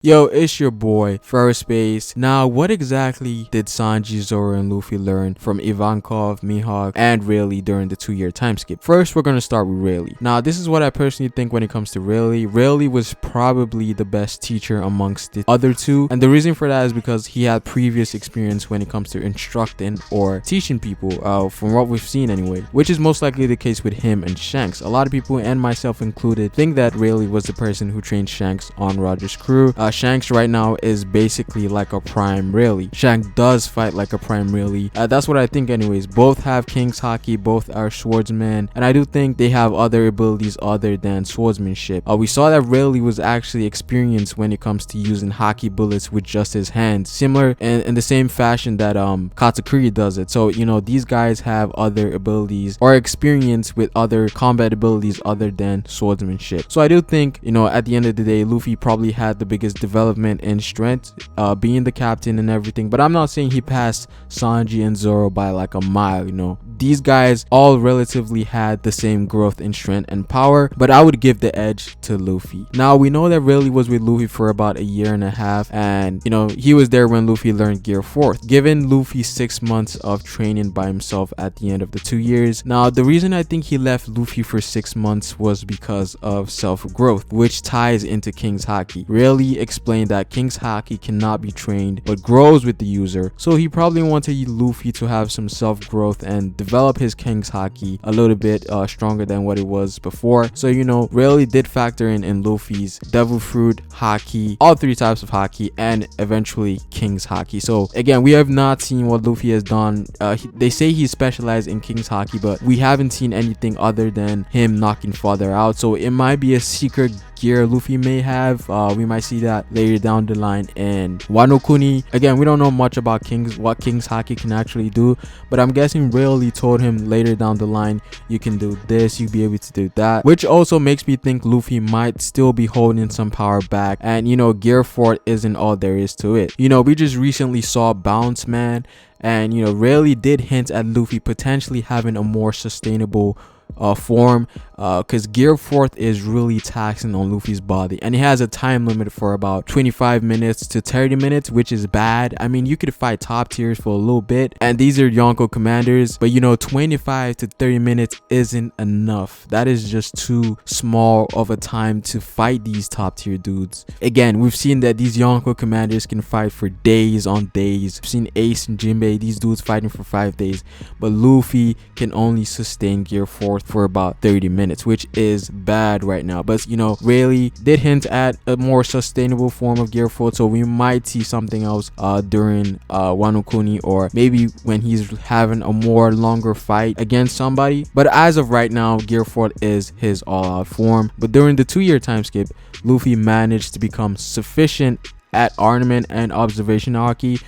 Yo, it's your boy, Ferrospace. Now, what exactly did Sanji, Zoro, and Luffy learn from Ivankov, Mihawk, and Rayleigh during the 2-year time skip? First, we're gonna start with Rayleigh. Now, this is what I personally think when it comes to Rayleigh. Rayleigh was probably the best teacher amongst the other two, and the reason for that is because he had previous experience when it comes to instructing or teaching people, from what we've seen anyway, which is most likely the case with him and Shanks. A lot of people, and myself included, think that Rayleigh was the person who trained Shanks on Roger's crew. Shanks right now is basically like a prime Rayleigh. Shanks does fight like a prime Rayleigh. That's what I think anyways. Both have King's Haki, both are swordsmen, and I do think they have other abilities other than swordsmanship. We saw that Rayleigh was actually experienced when it comes to using Haki bullets with just his hands, similar in the same fashion that Katakuri does it. So, you know, these guys have other abilities or experience with other combat abilities other than swordsmanship. So I do think, you know, at the end of the day, Luffy probably had the biggest development in strength, being the captain and everything, but I'm not saying he passed Sanji and Zoro by like a mile. You know, these guys all relatively had the same growth in strength and power, but I would give the edge to Luffy. Now, we know that Rayleigh was with Luffy for about a year and a half, and you know, he was there when Luffy learned Gear 4th, given Luffy 6 months of training by himself at the end of the 2 years. Now, the reason I think he left Luffy for 6 months was because of self-growth, which ties into King's Haki. Rayleigh explained that King's Haki cannot be trained but grows with the user, so he probably wanted Luffy to have some self-growth and develop his King's Haki a little bit stronger than what it was before. So, you know, Rayleigh did factor in Luffy's Devil Fruit, Haki, all 3 types of Haki, and eventually King's Haki. So again, we have not seen what Luffy has done. They say he's specialized in King's Haki, but we haven't seen anything other than him knocking father out. So it might be a secret gear Luffy may have. We might see that later down the line in Wano Kuni. Again, we don't know much about what King's Haki can actually do, but I'm guessing Rayleigh told him later down the line, you can do this, you'll be able to do that, which also makes me think Luffy might still be holding some power back, and you know, Gear 4 isn't all there is to it. You know, we just recently saw Bounce Man, and you know, Rayleigh did hint at Luffy potentially having a more sustainable form, because Gear 4th is really taxing on Luffy's body, and it has a time limit for about 25 minutes to 30 minutes, which is bad. I mean, you could fight top tiers for a little bit, and these are Yonko commanders, but you know, 25 to 30 minutes isn't enough. That is just too small of a time to fight these top tier dudes. Again, we've seen that these Yonko commanders can fight for days on days. We've seen Ace and Jinbei, these dudes fighting for 5 days, but Luffy can only sustain Gear 4th for about 30 minutes, which is bad right now. But you know, Rayleigh did hint at a more sustainable form of Gear 4th, so we might see something else during Wano Kuni, or maybe when he's having a more longer fight against somebody. But as of right now, Gear 4th is his all-out form. But during the 2-year time skip, Luffy managed to become sufficient at ornament and observation haki.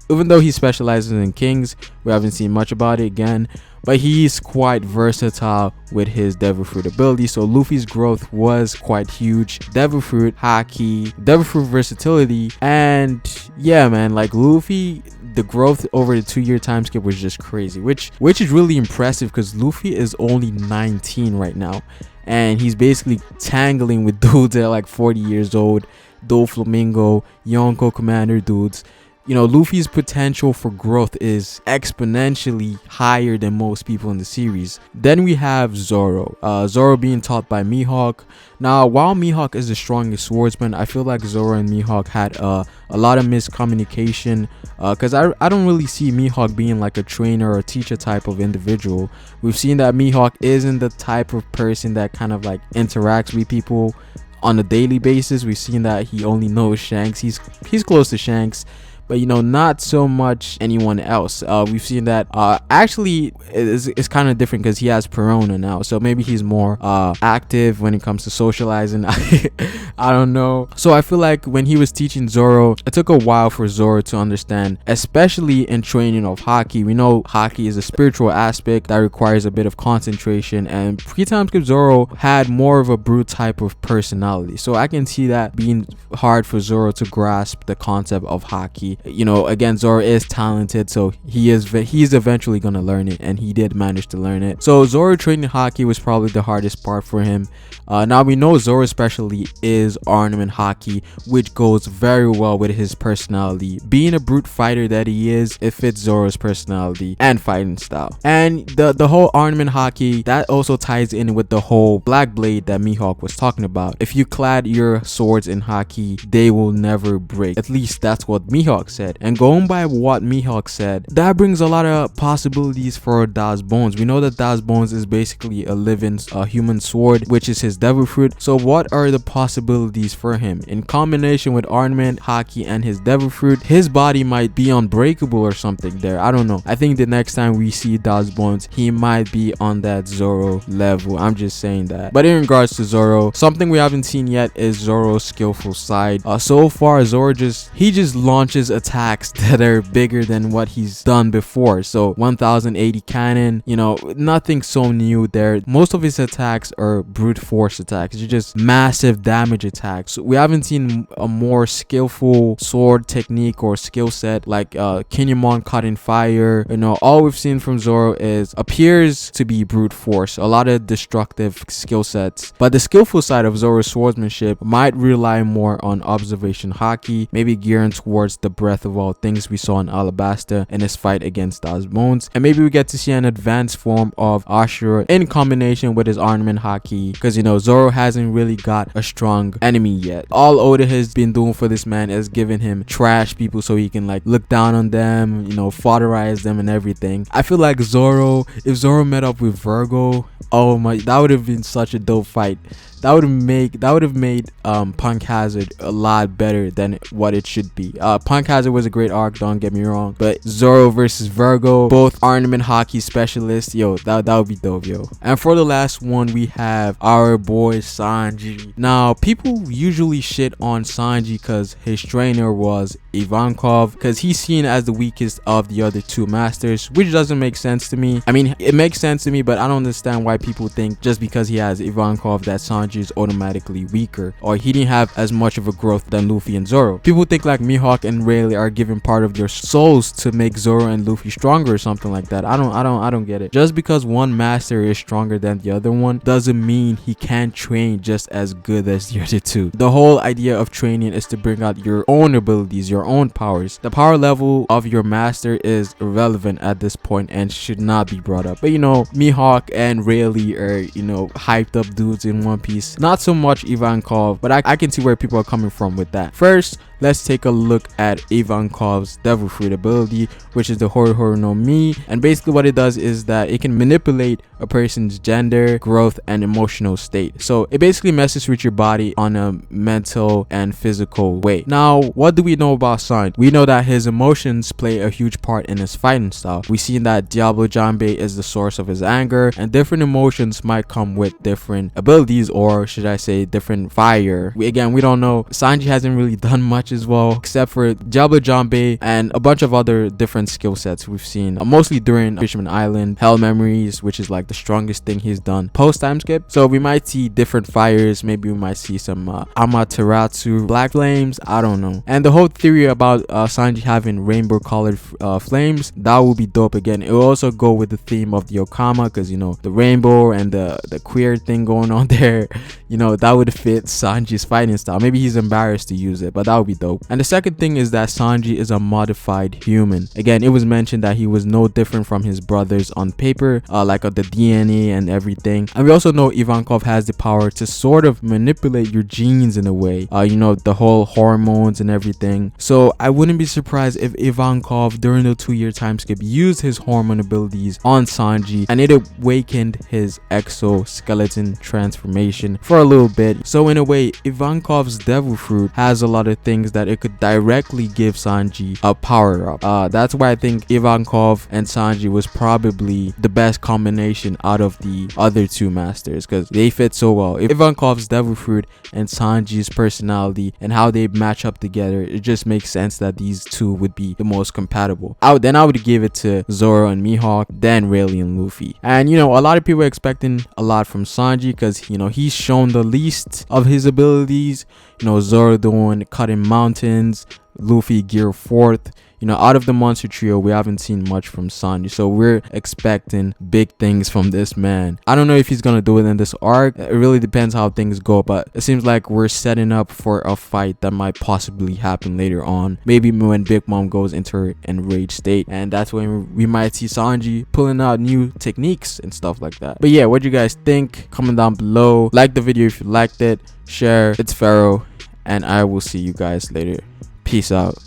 Even though he specializes in Kings, we haven't seen much about it again, but he's quite versatile with his Devil Fruit ability. So Luffy's growth was quite huge. Devil Fruit, Haki, Devil Fruit versatility, and yeah, man, like Luffy, the growth over the 2-year time skip was just crazy, which is really impressive, because Luffy is only 19 right now, and he's basically tangling with dudes that are like 40 years old, Doflamingo, Yonko commander dudes. You know, Luffy's potential for growth is exponentially higher than most people in the series. Then we have Zoro. Zoro being taught by Mihawk. Now, while Mihawk is the strongest swordsman, I feel like Zoro and Mihawk had a lot of miscommunication, because I don't really see Mihawk being like a trainer or teacher type of individual. We've seen that Mihawk isn't the type of person that kind of like interacts with people on a daily basis. We've seen that he only knows Shanks. He's close to Shanks, but you know, not so much anyone else. We've seen that actually it's kind of different, because he has Perona now, so maybe he's more active when it comes to socializing. I don't know. So I feel like when he was teaching Zoro, it took a while for Zoro to understand, especially in training of Haki. We know Haki is a spiritual aspect that requires a bit of concentration, and pre-time skip Zoro had more of a brute type of personality, so I can see that being hard for Zoro to grasp the concept of Haki. haki. You know, again, Zoro is talented, so he's eventually gonna learn it, and he did manage to learn it. So Zoro training haki was probably the hardest part for him. Now we know Zoro especially is ornament haki, which goes very well with his personality. Being a brute fighter that he is, it fits Zoro's personality and fighting style. And the whole ornament haki, that also ties in with the whole black blade that Mihawk was talking about. If you clad your swords in haki, they will never break. At least that's what Mihawk said. And going by what Mihawk said, that brings a lot of possibilities for Das Bones. We know that Das Bones is basically a living human sword, which is his devil fruit. So what are the possibilities for him? In combination with ornament haki and his devil fruit, his body might be unbreakable or something there. I don't know. I think the next time we see Das Bones, he might be on that Zoro level. I'm just saying that. But in regards to Zoro, something we haven't seen yet is Zoro's skillful side. So far, Zoro just launches attacks that are bigger than what he's done before. So 1080 cannon, you know, nothing so new there. Most of his attacks are brute force attacks. It's just massive damage attacks. We haven't seen a more skillful sword technique or skill set like Kinemon cutting fire. You know, all we've seen from Zoro appears to be brute force, a lot of destructive skill sets. But the skillful side of Zoro's swordsmanship might rely more on observation haki, maybe gearing towards the breath of all things we saw in Alabasta in his fight against Das Bones. And maybe we get to see an advanced form of Ashura in combination with his ornament haki, because you know Zoro hasn't really got a strong enemy yet. All Oda has been doing for this man is giving him trash people so he can like look down on them, you know, fatherize them and everything. I feel like Zoro, if Zoro met up with Virgo, oh my, that would have been such a dope fight. That would have made Punk Hazard a lot better than what it should be. Punk Hazard was a great arc, don't get me wrong, but Zoro versus Virgo, both ornament haki specialists, yo, that would be dope, yo. And for the last one, we have our boy Sanji. Now, people usually shit on Sanji because his trainer was Ivankov, because he's seen as the weakest of the other two masters, which doesn't make sense to me. I mean, it makes sense to me, but I don't understand why people think just because he has Ivankov that Sanji is automatically weaker, or he didn't have as much of a growth than Luffy and Zoro. People think like Mihawk and Rayleigh are giving part of their souls to make Zoro and Luffy stronger or something like that. I don't get it. Just because one master is stronger than the other one doesn't mean he can't train just as good as the other two. The whole idea of training is to bring out your own abilities, your own powers. The power level of your master is irrelevant at this point and should not be brought up. But you know, Mihawk and Rayleigh are, you know, hyped up dudes in One Piece. Not so much Ivankov, but I can see where people are coming from with that. First, let's take a look at Ivankov's devil fruit ability, which is the Hori no Mi. And basically what it does is that it can manipulate a person's gender, growth, and emotional state. So it basically messes with your body on a mental and physical way. Now, what do we know about Sanji? We know that his emotions play a huge part in his fighting style. We see that Diablo Jambe is the source of his anger, and different emotions might come with different abilities, or should I say different fire. We don't know. Sanji hasn't really done much as well, except for Diablo Jambe and a bunch of other different skill sets we've seen, mostly during Fisherman Island, Hell Memories, which is like the strongest thing he's done post time skip. So we might see different fires, maybe we might see some Amaterasu, Black Flames, I don't know. And the whole theory about Sanji having rainbow colored flames, that will be dope. Again, it will also go with the theme of the Okama, because you know, the rainbow and the queer thing going on there, you know, that would fit Sanji's fighting style. Maybe he's embarrassed to use it, but that would be dope. And the second thing is that Sanji is a modified human. Again, it was mentioned that he was no different from his brothers on paper, like the DNA and everything. And we also know Ivankov has the power to sort of manipulate your genes in a way, you know, the whole hormones and everything. So I wouldn't be surprised if Ivankov during the 2-year time skip used his hormone abilities on Sanji, and it awakened his exoskeleton transformation for a little bit. So in a way, Ivankov's devil fruit has a lot of things that it could directly give Sanji a power up. That's why I think Ivankov and Sanji was probably the best combination out of the other two masters, because they fit so well. Ivankov's devil fruit and Sanji's personality and how they match up together, it just makes sense that these two would be the most compatible. I would give it to Zoro and Mihawk, then Rayleigh and Luffy. And you know, a lot of people are expecting a lot from Sanji because, you know, he's shown the least of his abilities. You know, Zoro doing cutting mountains, Luffy gear 4th. You know, out of the monster trio, we haven't seen much from Sanji, so we're expecting big things from this man. I don't know if he's gonna do it in this arc. It really depends how things go, but it seems like we're setting up for a fight that might possibly happen later on. Maybe when Big Mom goes into her enraged state, and that's when we might see Sanji pulling out new techniques and stuff like that. But yeah, what do you guys think? Comment down below. Like the video if you liked it. Share. It's Pharaoh, and I will see you guys later. Peace out.